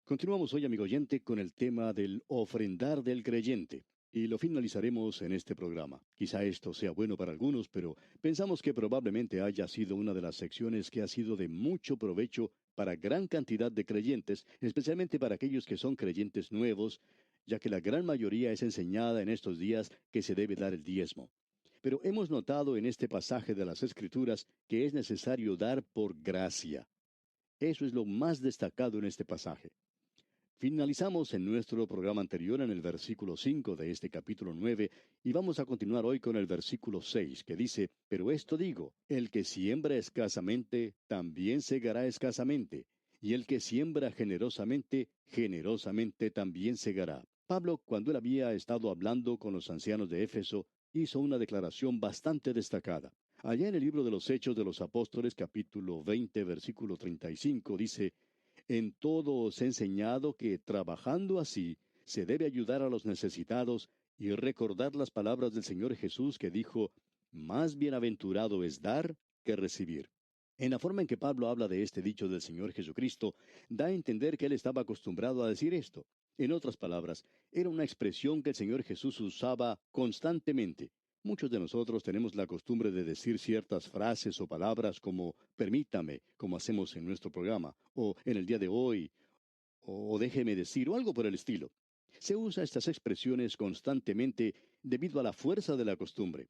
Continuamos hoy, amigo oyente, con el tema del ofrendar del creyente. Y lo finalizaremos en este programa. Quizá esto sea bueno para algunos, pero pensamos que probablemente haya sido una de las secciones que ha sido de mucho provecho para gran cantidad de creyentes, especialmente para aquellos que son creyentes nuevos, ya que la gran mayoría es enseñada en estos días que se debe dar el diezmo. Pero hemos notado en este pasaje de las Escrituras que es necesario dar por gracia. Eso es lo más destacado en este pasaje. Finalizamos en nuestro programa anterior en el versículo 5 de este capítulo 9 y vamos a continuar hoy con el versículo 6 que dice, Pero esto digo, el que siembra escasamente, también segará escasamente, y el que siembra generosamente, generosamente también segará. Pablo, cuando él había estado hablando con los ancianos de Éfeso, hizo una declaración bastante destacada. Allá en el libro de los Hechos de los Apóstoles, capítulo 20, versículo 35, dice, en todo os he enseñado que, trabajando así, se debe ayudar a los necesitados y recordar las palabras del Señor Jesús que dijo, más bienaventurado es dar que recibir. En la forma en que Pablo habla de este dicho del Señor Jesucristo, da a entender que él estaba acostumbrado a decir esto. En otras palabras, era una expresión que el Señor Jesús usaba constantemente. Muchos de nosotros tenemos la costumbre de decir ciertas frases o palabras como permítame, como hacemos en nuestro programa, o en el día de hoy, o déjeme decir, o algo por el estilo. Se usa estas expresiones constantemente debido a la fuerza de la costumbre.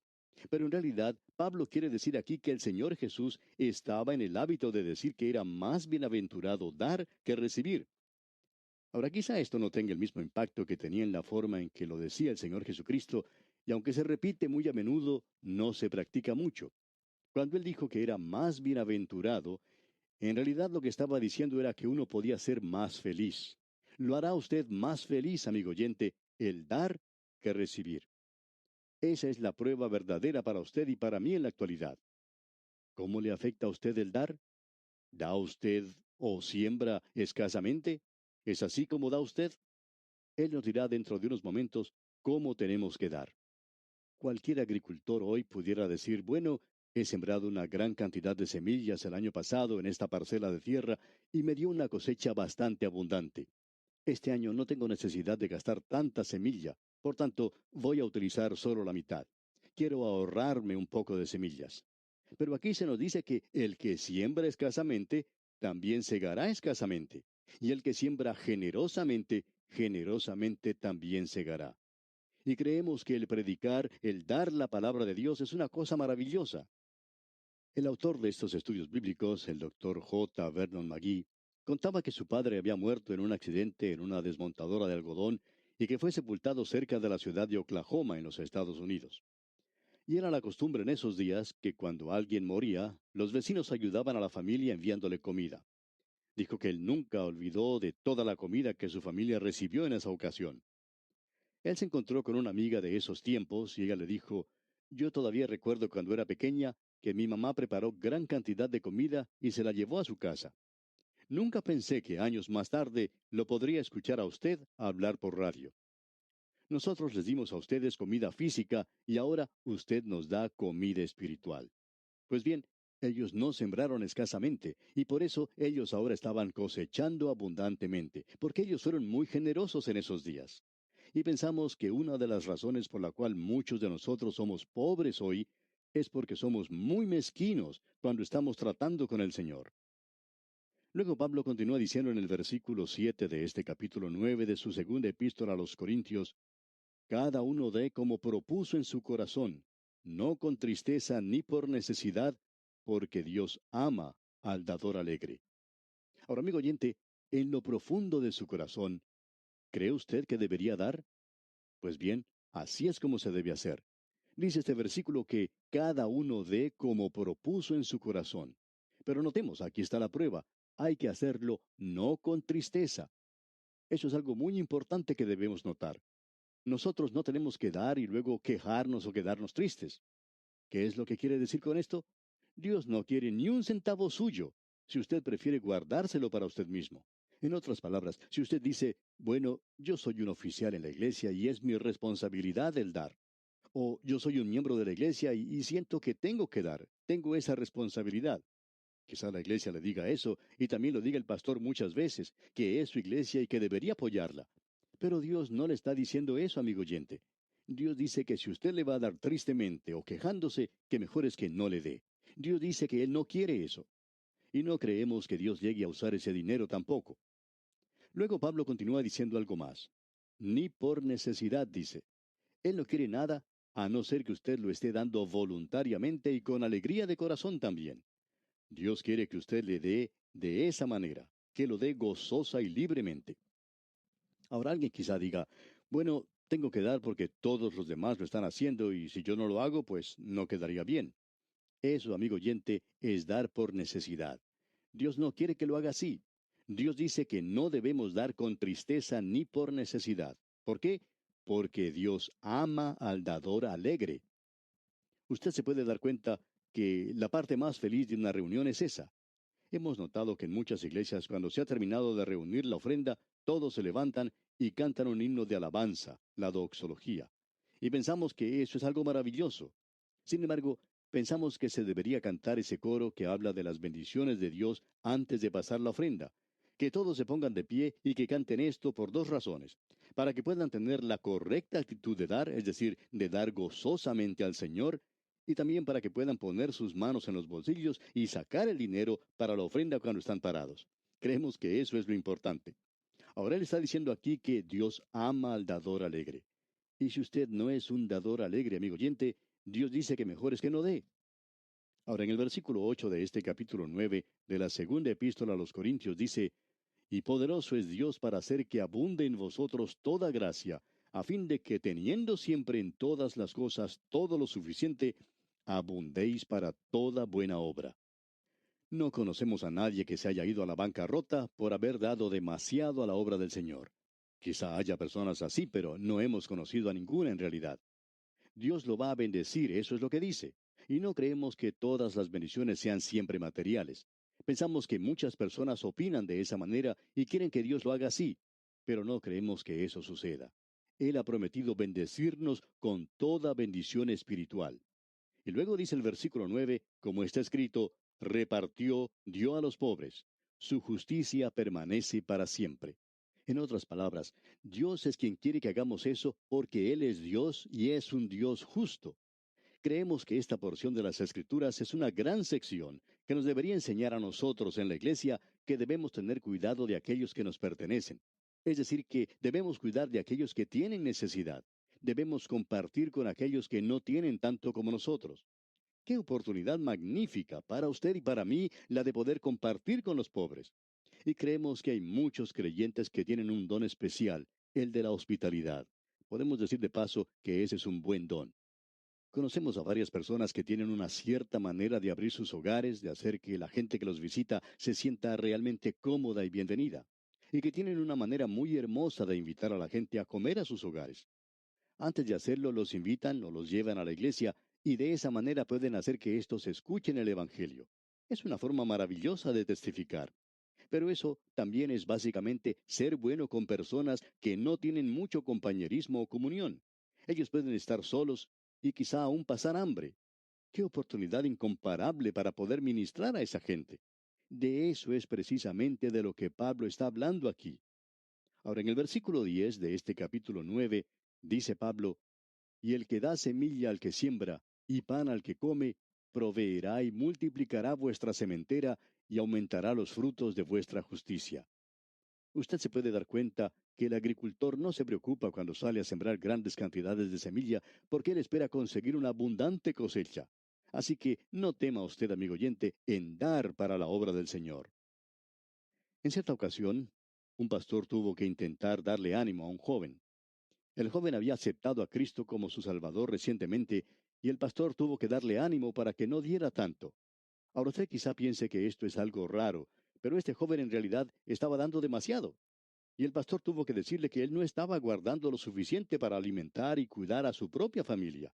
Pero en realidad, Pablo quiere decir aquí que el Señor Jesús estaba en el hábito de decir que era más bienaventurado dar que recibir. Ahora, quizá esto no tenga el mismo impacto que tenía en la forma en que lo decía el Señor Jesucristo, y aunque se repite muy a menudo, no se practica mucho. Cuando él dijo que era más bienaventurado, en realidad lo que estaba diciendo era que uno podía ser más feliz. Lo hará usted más feliz, amigo oyente, el dar que recibir. Esa es la prueba verdadera para usted y para mí en la actualidad. ¿Cómo le afecta a usted el dar? ¿Da usted o siembra escasamente? ¿Es así como da usted? Él nos dirá dentro de unos momentos cómo tenemos que dar. Cualquier agricultor hoy pudiera decir, bueno, he sembrado una gran cantidad de semillas el año pasado en esta parcela de tierra y me dio una cosecha bastante abundante. Este año no tengo necesidad de gastar tanta semilla, por tanto voy a utilizar solo la mitad. Quiero ahorrarme un poco de semillas. Pero aquí se nos dice que el que siembra escasamente, también segará escasamente. Y el que siembra generosamente, generosamente también segará. Y creemos que el predicar, el dar la palabra de Dios es una cosa maravillosa. El autor de estos estudios bíblicos, el doctor J. Vernon McGee, contaba que su padre había muerto en un accidente en una desmontadora de algodón y que fue sepultado cerca de la ciudad de Oklahoma, en los Estados Unidos. Y era la costumbre en esos días que cuando alguien moría, los vecinos ayudaban a la familia enviándole comida. Dijo que él nunca olvidó de toda la comida que su familia recibió en esa ocasión. Él se encontró con una amiga de esos tiempos y ella le dijo, yo todavía recuerdo cuando era pequeña que mi mamá preparó gran cantidad de comida y se la llevó a su casa. Nunca pensé que años más tarde lo podría escuchar a usted hablar por radio. Nosotros les dimos a ustedes comida física y ahora usted nos da comida espiritual. Pues bien, ellos no sembraron escasamente y por eso ellos ahora estaban cosechando abundantemente, porque ellos fueron muy generosos en esos días. Y pensamos que una de las razones por la cual muchos de nosotros somos pobres hoy es porque somos muy mezquinos cuando estamos tratando con el Señor. Luego Pablo continúa diciendo en el versículo 7 de este capítulo 9 de su segunda epístola a los Corintios, cada uno dé como propuso en su corazón, no con tristeza ni por necesidad, porque Dios ama al dador alegre. Ahora, amigo oyente, en lo profundo de su corazón, ¿cree usted que debería dar? Pues bien, así es como se debe hacer. Dice este versículo que cada uno dé como propuso en su corazón. Pero notemos, aquí está la prueba. Hay que hacerlo no con tristeza. Eso es algo muy importante que debemos notar. Nosotros no tenemos que dar y luego quejarnos o quedarnos tristes. ¿Qué es lo que quiere decir con esto? Dios no quiere ni un centavo suyo, si usted prefiere guardárselo para usted mismo. En otras palabras, si usted dice, bueno, yo soy un oficial en la iglesia y es mi responsabilidad el dar. O yo soy un miembro de la iglesia y siento que tengo que dar, tengo esa responsabilidad. Quizá la iglesia le diga eso, y también lo diga el pastor muchas veces, que es su iglesia y que debería apoyarla. Pero Dios no le está diciendo eso, amigo oyente. Dios dice que si usted le va a dar tristemente o quejándose, que mejor es que no le dé. Dios dice que Él no quiere eso. Y no creemos que Dios llegue a usar ese dinero tampoco. Luego Pablo continúa diciendo algo más. Ni por necesidad, dice. Él no quiere nada, a no ser que usted lo esté dando voluntariamente y con alegría de corazón también. Dios quiere que usted le dé de esa manera, que lo dé gozosa y libremente. Ahora alguien quizá diga, bueno, tengo que dar porque todos los demás lo están haciendo y si yo no lo hago, pues no quedaría bien. Eso, amigo oyente, es dar por necesidad. Dios no quiere que lo haga así. Dios dice que no debemos dar con tristeza ni por necesidad. ¿Por qué? Porque Dios ama al dador alegre. Usted se puede dar cuenta que la parte más feliz de una reunión es esa. Hemos notado que en muchas iglesias, cuando se ha terminado de reunir la ofrenda, todos se levantan y cantan un himno de alabanza, la doxología. Y pensamos que eso es algo maravilloso. Sin embargo, pensamos que se debería cantar ese coro que habla de las bendiciones de Dios antes de pasar la ofrenda. Que todos se pongan de pie y que canten esto por dos razones. Para que puedan tener la correcta actitud de dar, es decir, de dar gozosamente al Señor, y también para que puedan poner sus manos en los bolsillos y sacar el dinero para la ofrenda cuando están parados. Creemos que eso es lo importante. Ahora él está diciendo aquí que Dios ama al dador alegre. Y si usted no es un dador alegre, amigo oyente, Dios dice que mejor es que no dé. Ahora en el versículo 8 de este capítulo 9 de la segunda epístola a los Corintios dice, y poderoso es Dios para hacer que abunde en vosotros toda gracia, a fin de que teniendo siempre en todas las cosas todo lo suficiente, abundéis para toda buena obra. No conocemos a nadie que se haya ido a la bancarrota por haber dado demasiado a la obra del Señor. Quizá haya personas así, pero no hemos conocido a ninguna en realidad. Dios lo va a bendecir, eso es lo que dice. Y no creemos que todas las bendiciones sean siempre materiales. Pensamos que muchas personas opinan de esa manera y quieren que Dios lo haga así, pero no creemos que eso suceda. Él ha prometido bendecirnos con toda bendición espiritual. Y luego dice el versículo 9, como está escrito, repartió, dio a los pobres. Su justicia permanece para siempre. En otras palabras, Dios es quien quiere que hagamos eso porque Él es Dios y es un Dios justo. Creemos que esta porción de las Escrituras es una gran sección que nos debería enseñar a nosotros en la iglesia que debemos tener cuidado de aquellos que nos pertenecen. Es decir, que debemos cuidar de aquellos que tienen necesidad. Debemos compartir con aquellos que no tienen tanto como nosotros. Qué oportunidad magnífica para usted y para mí la de poder compartir con los pobres. Y creemos que hay muchos creyentes que tienen un don especial, el de la hospitalidad. Podemos decir de paso que ese es un buen don. Conocemos a varias personas que tienen una cierta manera de abrir sus hogares, de hacer que la gente que los visita se sienta realmente cómoda y bienvenida, y que tienen una manera muy hermosa de invitar a la gente a comer a sus hogares. Antes de hacerlo, los invitan o los llevan a la iglesia y de esa manera pueden hacer que éstos escuchen el Evangelio. Es una forma maravillosa de testificar. Pero eso también es básicamente ser bueno con personas que no tienen mucho compañerismo o comunión. Ellos pueden estar solos y quizá aún pasar hambre. ¡Qué oportunidad incomparable para poder ministrar a esa gente! De eso es precisamente de lo que Pablo está hablando aquí. Ahora, en el versículo 10 de este capítulo 9, dice Pablo, y el que da semilla al que siembra, y pan al que come, proveerá y multiplicará vuestra sementera, y aumentará los frutos de vuestra justicia. Usted se puede dar cuenta que el agricultor no se preocupa cuando sale a sembrar grandes cantidades de semilla, porque él espera conseguir una abundante cosecha. Así que no tema usted, amigo oyente, en dar para la obra del Señor. En cierta ocasión, un pastor tuvo que intentar darle ánimo a un joven. El joven había aceptado a Cristo como su Salvador recientemente y el pastor tuvo que darle ánimo para que no diera tanto. Ahora usted quizá piense que esto es algo raro, pero este joven en realidad estaba dando demasiado. Y el pastor tuvo que decirle que él no estaba guardando lo suficiente para alimentar y cuidar a su propia familia.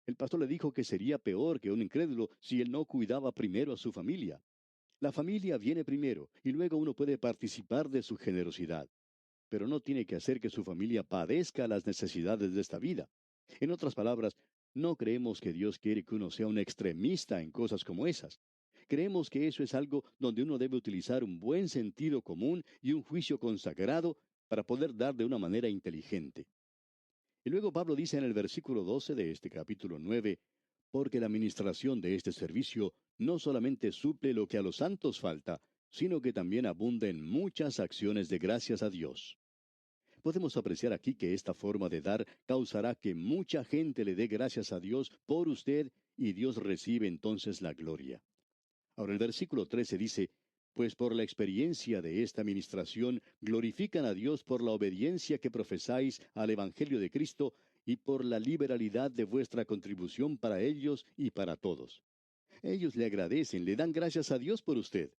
El pastor le dijo que sería peor que un incrédulo si él no cuidaba primero a su familia. La familia viene primero y luego uno puede participar de su generosidad, pero no tiene que hacer que su familia padezca las necesidades de esta vida. En otras palabras, no creemos que Dios quiere que uno sea un extremista en cosas como esas. Creemos que eso es algo donde uno debe utilizar un buen sentido común y un juicio consagrado para poder dar de una manera inteligente. Y luego Pablo dice en el versículo 12 de este capítulo 9, porque la administración de este servicio no solamente suple lo que a los santos falta, sino que también abunda en muchas acciones de gracias a Dios. Podemos apreciar aquí que esta forma de dar causará que mucha gente le dé gracias a Dios por usted y Dios recibe entonces la gloria. Ahora el versículo 13 dice, pues por la experiencia de esta administración glorifican a Dios por la obediencia que profesáis al Evangelio de Cristo y por la liberalidad de vuestra contribución para ellos y para todos. Ellos le agradecen, le dan gracias a Dios por usted.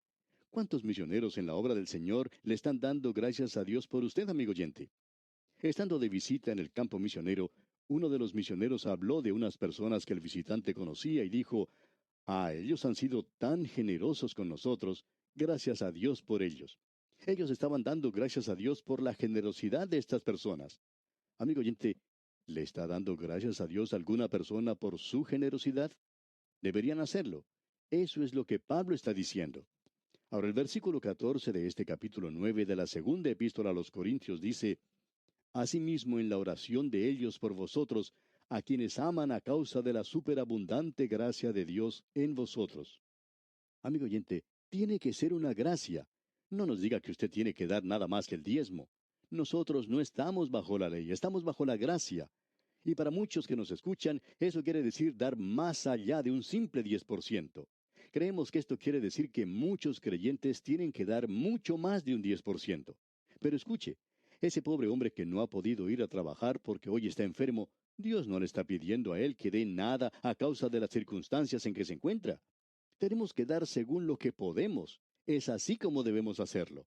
¿Cuántos misioneros en la obra del Señor le están dando gracias a Dios por usted, amigo oyente? Estando de visita en el campo misionero, uno de los misioneros habló de unas personas que el visitante conocía y dijo, ellos han sido tan generosos con nosotros, gracias a Dios por ellos. Ellos estaban dando gracias a Dios por la generosidad de estas personas. Amigo oyente, ¿le está dando gracias a Dios a alguna persona por su generosidad? Deberían hacerlo. Eso es lo que Pablo está diciendo. Ahora el versículo 14 de este capítulo 9 de la segunda epístola a los Corintios dice, asimismo en la oración de ellos por vosotros, a quienes aman a causa de la superabundante gracia de Dios en vosotros. Amigo oyente, tiene que ser una gracia. No nos diga que usted tiene que dar nada más que el diezmo. Nosotros no estamos bajo la ley, estamos bajo la gracia. Y para muchos que nos escuchan, eso quiere decir dar más allá de un simple 10%. Creemos que esto quiere decir que muchos creyentes tienen que dar mucho más de un 10%. Pero escuche, ese pobre hombre que no ha podido ir a trabajar porque hoy está enfermo, Dios no le está pidiendo a él que dé nada a causa de las circunstancias en que se encuentra. Tenemos que dar según lo que podemos. Es así como debemos hacerlo.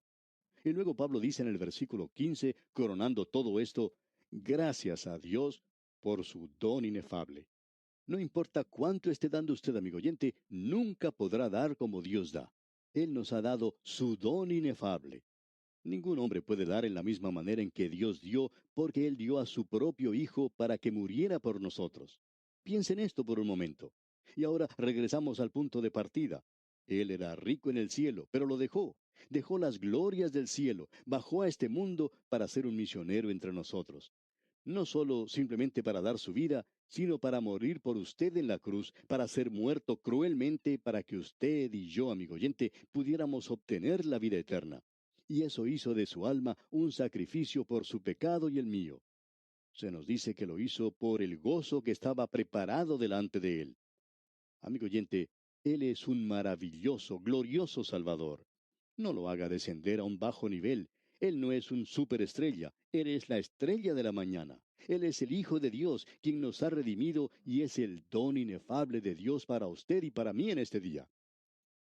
Y luego Pablo dice en el versículo 15, coronando todo esto, gracias a Dios por su don inefable. No importa cuánto esté dando usted, amigo oyente, nunca podrá dar como Dios da. Él nos ha dado su don inefable. Ningún hombre puede dar en la misma manera en que Dios dio, porque Él dio a su propio Hijo para que muriera por nosotros. Piensen esto por un momento. Y ahora regresamos al punto de partida. Él era rico en el cielo, pero lo dejó. Dejó las glorias del cielo, bajó a este mundo para ser un misionero entre nosotros. No solo simplemente para dar su vida, sino para morir por usted en la cruz, para ser muerto cruelmente, para que usted y yo, amigo oyente, pudiéramos obtener la vida eterna. Y eso hizo de su alma un sacrificio por su pecado y el mío. Se nos dice que lo hizo por el gozo que estaba preparado delante de él. Amigo oyente, Él es un maravilloso, glorioso Salvador. No lo haga descender a un bajo nivel. Él no es un superestrella, Él es la estrella de la mañana. Él es el Hijo de Dios, quien nos ha redimido y es el don inefable de Dios para usted y para mí en este día.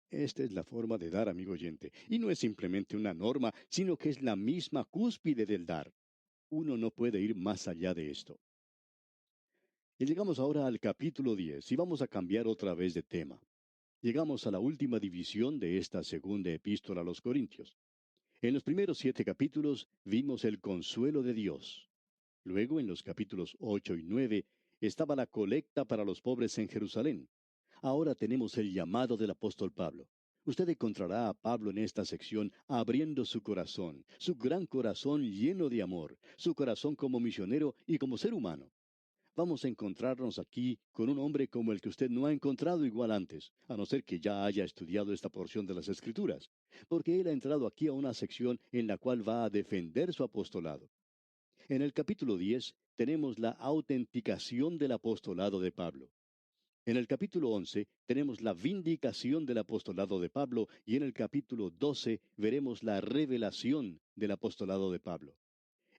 Esta es la forma de dar, amigo oyente, y no es simplemente una norma, sino que es la misma cúspide del dar. Uno no puede ir más allá de esto. Y llegamos ahora al capítulo 10 y vamos a cambiar otra vez de tema. Llegamos a la última división de esta segunda epístola a los Corintios. En los primeros 7 capítulos vimos el consuelo de Dios. Luego, en los capítulos 8 y 9, estaba la colecta para los pobres en Jerusalén. Ahora tenemos el llamado del apóstol Pablo. Usted encontrará a Pablo en esta sección abriendo su gran corazón lleno de amor, su corazón como misionero y como ser humano. Vamos a encontrarnos aquí con un hombre como el que usted no ha encontrado igual antes, a no ser que ya haya estudiado esta porción de las Escrituras, porque él ha entrado aquí a una sección en la cual va a defender su apostolado. En el capítulo 10 tenemos la autenticación del apostolado de Pablo. En el capítulo 11 tenemos la vindicación del apostolado de Pablo y en el capítulo 12 veremos la revelación del apostolado de Pablo.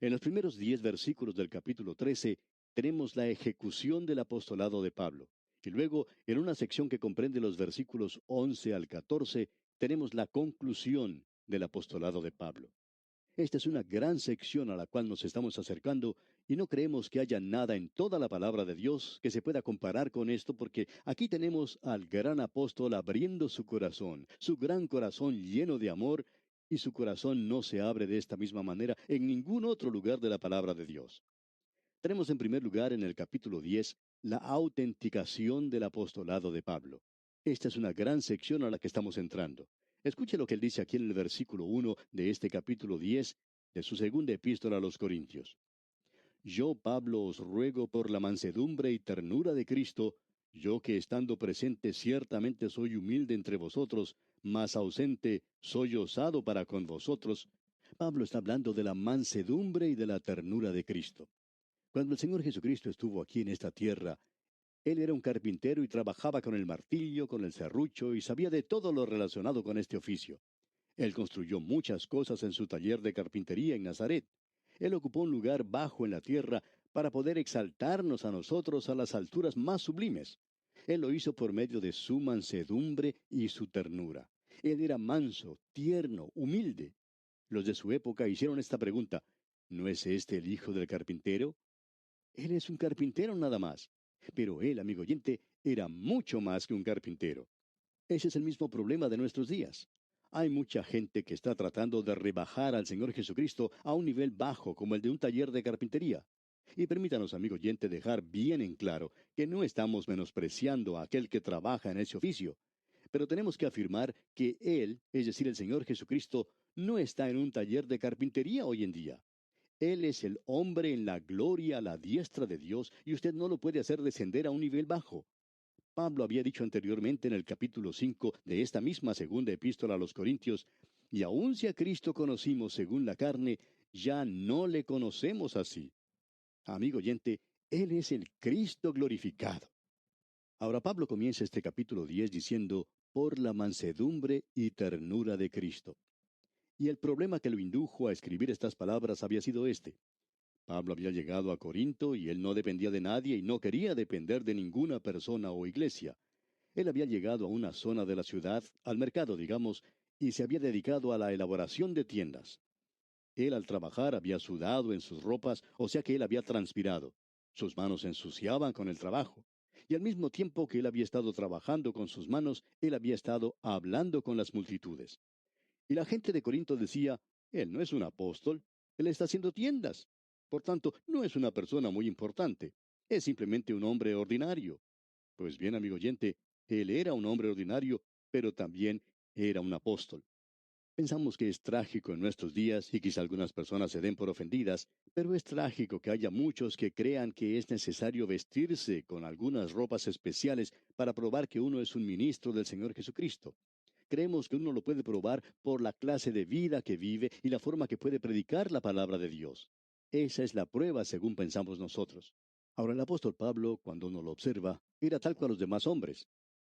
En los primeros 10 versículos del capítulo 13 tenemos la ejecución del apostolado de Pablo. Y luego, en una sección que comprende los versículos 11 al 14, tenemos la conclusión del apostolado de Pablo. Esta es una gran sección a la cual nos estamos acercando y no creemos que haya nada en toda la palabra de Dios que se pueda comparar con esto porque aquí tenemos al gran apóstol abriendo su gran corazón lleno de amor y su corazón no se abre de esta misma manera en ningún otro lugar de la palabra de Dios. Tenemos en primer lugar en el capítulo 10 la autenticación del apostolado de Pablo. Esta es una gran sección a la que estamos entrando. Escuche lo que él dice aquí en el versículo 1 de este capítulo 10 de su segunda epístola a los Corintios. Yo, Pablo, os ruego por la mansedumbre y ternura de Cristo, yo que estando presente ciertamente soy humilde entre vosotros, mas ausente soy osado para con vosotros. Pablo está hablando de la mansedumbre y de la ternura de Cristo. Cuando el Señor Jesucristo estuvo aquí en esta tierra, Él era un carpintero y trabajaba con el martillo, con el serrucho y sabía de todo lo relacionado con este oficio. Él construyó muchas cosas en su taller de carpintería en Nazaret. Él ocupó un lugar bajo en la tierra para poder exaltarnos a nosotros a las alturas más sublimes. Él lo hizo por medio de su mansedumbre y su ternura. Él era manso, tierno, humilde. Los de su época hicieron esta pregunta: ¿no es este el hijo del carpintero? Él es un carpintero nada más. Pero él, amigo oyente, era mucho más que un carpintero. Ese es el mismo problema de nuestros días. Hay mucha gente que está tratando de rebajar al Señor Jesucristo a un nivel bajo como el de un taller de carpintería. Y permítanos, amigo oyente, dejar bien en claro que no estamos menospreciando a aquel que trabaja en ese oficio, pero tenemos que afirmar que Él, es decir, el Señor Jesucristo, no está en un taller de carpintería hoy en día. Él es el hombre en la gloria a la diestra de Dios y usted no lo puede hacer descender a un nivel bajo. Pablo había dicho anteriormente en el capítulo 5 de esta misma segunda epístola a los Corintios: y aun si a Cristo conocimos según la carne, ya no le conocemos así. Amigo oyente, Él es el Cristo glorificado. Ahora Pablo comienza este capítulo 10 diciendo: por la mansedumbre y ternura de Cristo. Y el problema que lo indujo a escribir estas palabras había sido este: Pablo había llegado a Corinto y él no dependía de nadie y no quería depender de ninguna persona o iglesia. Él había llegado a una zona de la ciudad, al mercado, digamos, y se había dedicado a la elaboración de tiendas. Él al trabajar había sudado en sus ropas, o sea que él había transpirado. Sus manos se ensuciaban con el trabajo. Y al mismo tiempo que él había estado trabajando con sus manos, él había estado hablando con las multitudes. Y la gente de Corinto decía: él no es un apóstol, él está haciendo tiendas. Por tanto, no es una persona muy importante. Es simplemente un hombre ordinario. Pues bien, amigo oyente, él era un hombre ordinario, pero también era un apóstol. Pensamos que es trágico en nuestros días, y quizá algunas personas se den por ofendidas, pero es trágico que haya muchos que crean que es necesario vestirse con algunas ropas especiales para probar que uno es un ministro del Señor Jesucristo. Creemos que uno lo puede probar por la clase de vida que vive y la forma que puede predicar la palabra de Dios. Esa es la prueba según pensamos nosotros. Ahora, el apóstol Pablo, cuando uno lo observa, era tal cual los demás hombres.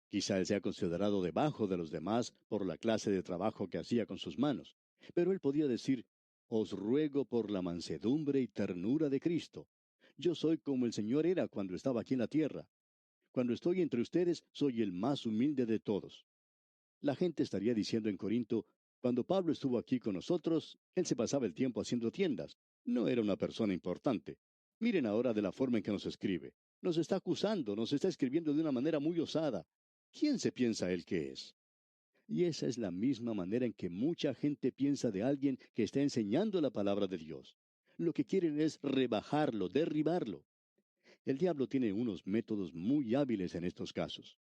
Quizá él sea considerado debajo de los demás por la clase de trabajo que hacía con sus manos. Pero él podía decir: os ruego por la mansedumbre y ternura de Cristo. Yo soy como el Señor era cuando estaba aquí en la tierra. Cuando estoy entre ustedes, soy el más humilde de todos. La gente estaría diciendo en Corinto: cuando Pablo estuvo aquí con nosotros, él se pasaba el tiempo haciendo tiendas. No era una persona importante. Miren ahora de la forma en que nos escribe. Nos está acusando, nos está escribiendo de una manera muy osada. ¿Quién se piensa él que es? Y esa es la misma manera en que mucha gente piensa de alguien que está enseñando la palabra de Dios. Lo que quieren es rebajarlo, derribarlo. El diablo tiene unos métodos muy hábiles en estos casos.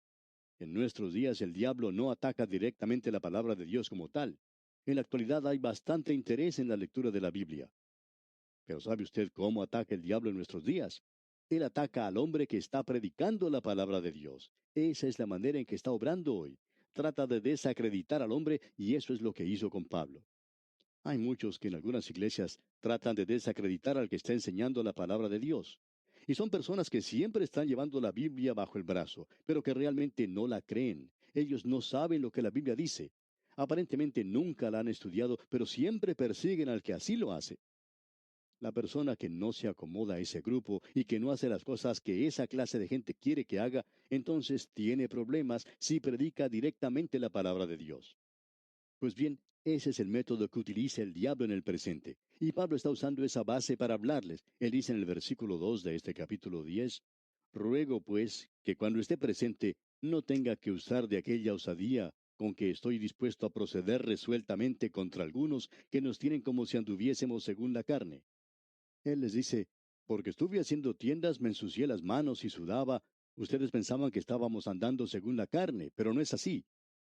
En nuestros días el diablo no ataca directamente la palabra de Dios como tal. En la actualidad hay bastante interés en la lectura de la Biblia. Pero ¿sabe usted cómo ataca el diablo en nuestros días? Él ataca al hombre que está predicando la palabra de Dios. Esa es la manera en que está obrando hoy. Trata de desacreditar al hombre, y eso es lo que hizo con Pablo. Hay muchos que en algunas iglesias tratan de desacreditar al que está enseñando la palabra de Dios. Y son personas que siempre están llevando la Biblia bajo el brazo, pero que realmente no la creen. Ellos no saben lo que la Biblia dice. Aparentemente nunca la han estudiado, pero siempre persiguen al que así lo hace. La persona que no se acomoda a ese grupo y que no hace las cosas que esa clase de gente quiere que haga, entonces tiene problemas si predica directamente la palabra de Dios. Pues bien, ese es el método que utiliza el diablo en el presente. Y Pablo está usando esa base para hablarles. Él dice en el versículo 2 de este capítulo 10: ruego pues que cuando esté presente no tenga que usar de aquella osadía con que estoy dispuesto a proceder resueltamente contra algunos que nos tienen como si anduviésemos según la carne. Él les dice: porque estuve haciendo tiendas, me ensucié las manos y sudaba, Ustedes pensaban que estábamos andando según la carne, pero no es así.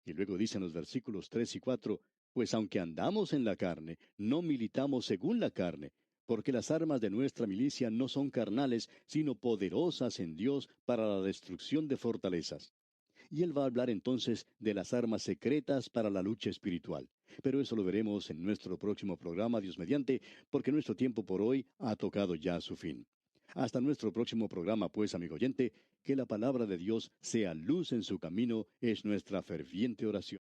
Y luego dicen los versículos 3 y 4, pues aunque andamos en la carne, no militamos según la carne, porque las armas de nuestra milicia no son carnales, sino poderosas en Dios para la destrucción de fortalezas. Y él va a hablar entonces de las armas secretas para la lucha espiritual. Pero eso lo veremos en nuestro próximo programa, Dios mediante, porque nuestro tiempo por hoy ha tocado ya su fin. Hasta nuestro próximo programa, pues, amigo oyente, que la palabra de Dios sea luz en su camino, es nuestra ferviente oración.